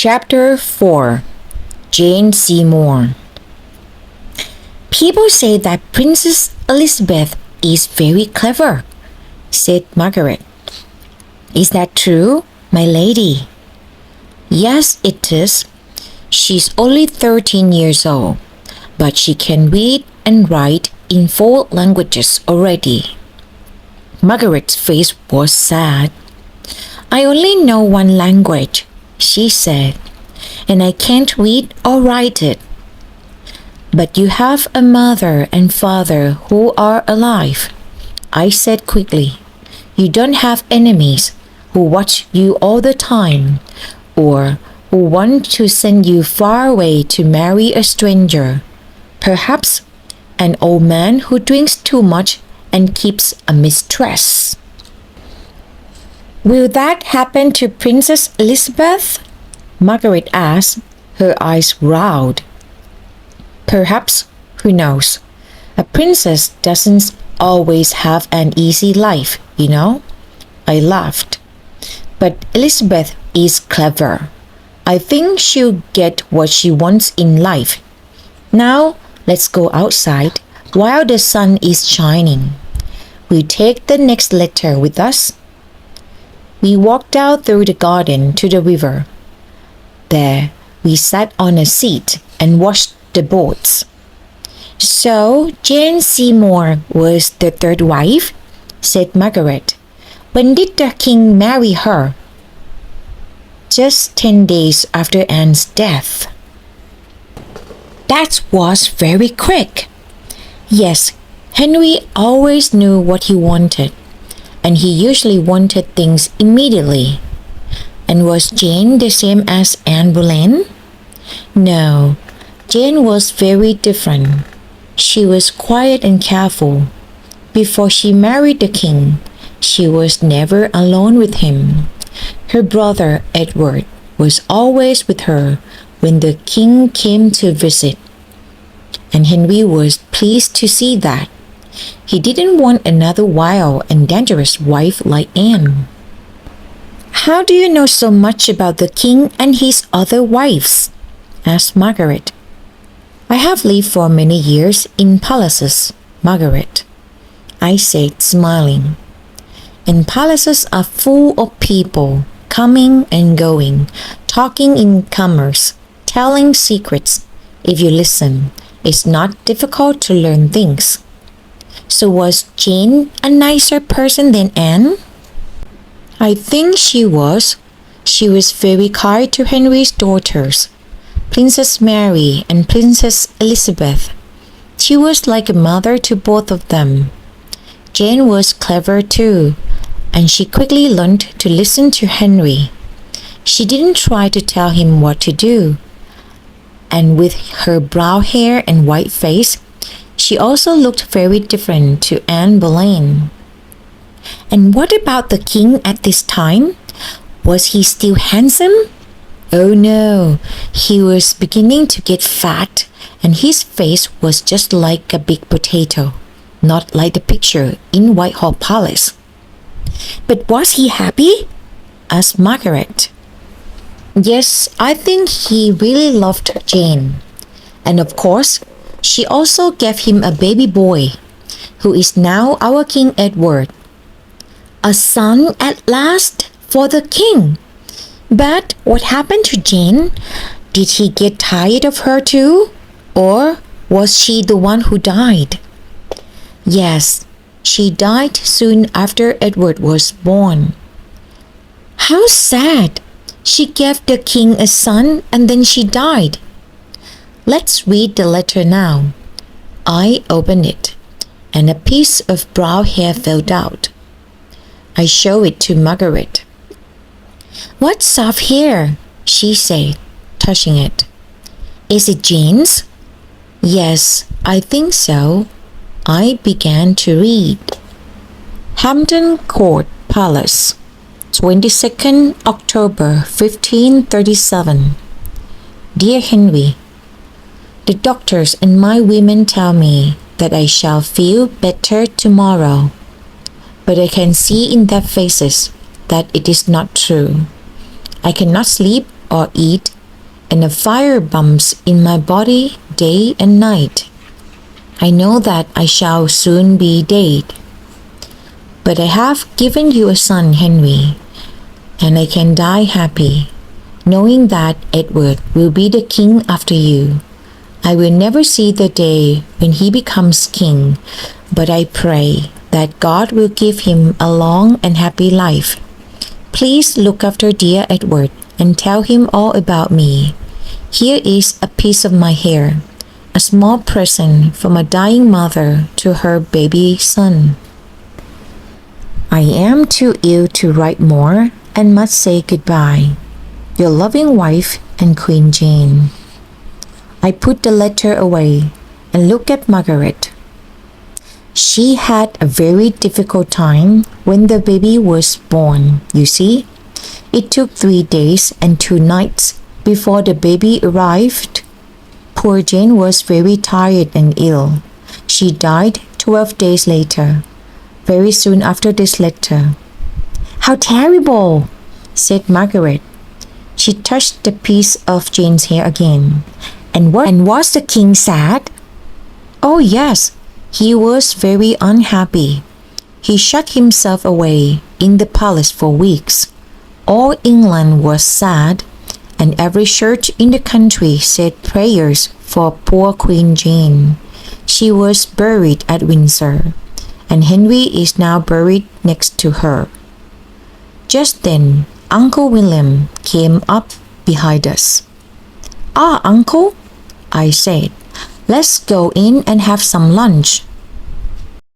Chapter 4 Jane Seymour. People say that Princess Elizabeth is very clever, said Margaret. Is that true, my lady? Yes, it is. She's only 13 years old, but she can read and write in 4 languages already. Margaret's face was sad. I only know 1 language, she said, and I can't read or write it. But you have a mother and father who are alive, I said quickly. You don't have enemies who watch you all the time, or who want to send you far away to marry a stranger. Perhaps an old man who drinks too much and keeps a mistress. Will that happen to Princess Elizabeth? Margaret asked, her eyes round. Perhaps, who knows? A princess doesn't always have an easy life, you know? I laughed. But Elizabeth is clever. I think she'll get what she wants in life. Now, let's go outside while the sun is shining. We'll take the next letter with us. We walked out through the garden to the river. There, we sat on a seat and watched the boats. So, Jane Seymour was the 3rd wife, said Margaret. When did the king marry her? Just 10 days after Anne's death. That was very quick. Yes, Henry always knew what he wanted, and he usually wanted things immediately. And was Jane the same as Anne Boleyn? No, Jane was very different. She was quiet and careful. Before she married the king, she was never alone with him. Her brother Edward was always with her when the king came to visit, and Henry was pleased to see that. He didn't want another wild and dangerous wife like Anne. How do you know so much about the king and his other wives? Asked Margaret. I have lived for many years in palaces, Margaret, I said, smiling. And palaces are full of people, coming and going, talking in commerce, telling secrets. If you listen, it's not difficult to learn things. So was Jane a nicer person than Anne? I think she was. She was very kind to Henry's daughters, Princess Mary and Princess Elizabeth. She was like a mother to both of them. Jane was clever too, and she quickly learned to listen to Henry. She didn't try to tell him what to do. And with her brown hair and white face, she also looked very different to Anne Boleyn. And what about the king at this time? Was he still handsome? Oh no, he was beginning to get fat, and his face was just like a big potato, not like the picture in Whitehall Palace. But was he happy? Asked Margaret. Yes, I think he really loved Jane. And of course, she also gave him a baby boy, who is now our King Edward. A son at last for the king. But what happened to Jane? Did he get tired of her too? Or was she the one who died? Yes, she died soon after Edward was born. How sad! She gave the king a son and then she died. Let's read the letter now. I opened it, and a piece of brown hair fell out. I showed it to Margaret. What soft hair, she said, touching it. Is it Jane's? Yes, I think so. I began to read. Hampton Court Palace, 22nd October 1537. Dear Henry, the doctors and my women tell me that I shall feel better tomorrow, but I can see in their faces that it is not true. I cannot sleep or eat, and a fire bumps in my body day and night. I know that I shall soon be dead. But I have given you a son, Henry, and I can die happy, knowing that Edward will be the king after you. I will never see the day when he becomes king, but I pray that God will give him a long and happy life. Please look after dear Edward and tell him all about me. Here is a piece of my hair, a small present from a dying mother to her baby son. I am too ill to write more and must say goodbye. Your loving wife and Queen Jane. I put the letter away and looked at Margaret. She had a very difficult time when the baby was born, you see. It took 3 days and 2 nights before the baby arrived. Poor Jane was very tired and ill. She died 12 days later, very soon after this letter. How terrible, said Margaret. She touched the piece of Jane's hair again. And was the king sad? Oh yes, he was very unhappy. He shut himself away in the palace for weeks. All England was sad, and every church in the country said prayers for poor Queen Jane. She was buried at Windsor, and Henry is now buried next to her. Just then, Uncle William came up behind us. Ah, Uncle, I said, let's go in and have some lunch.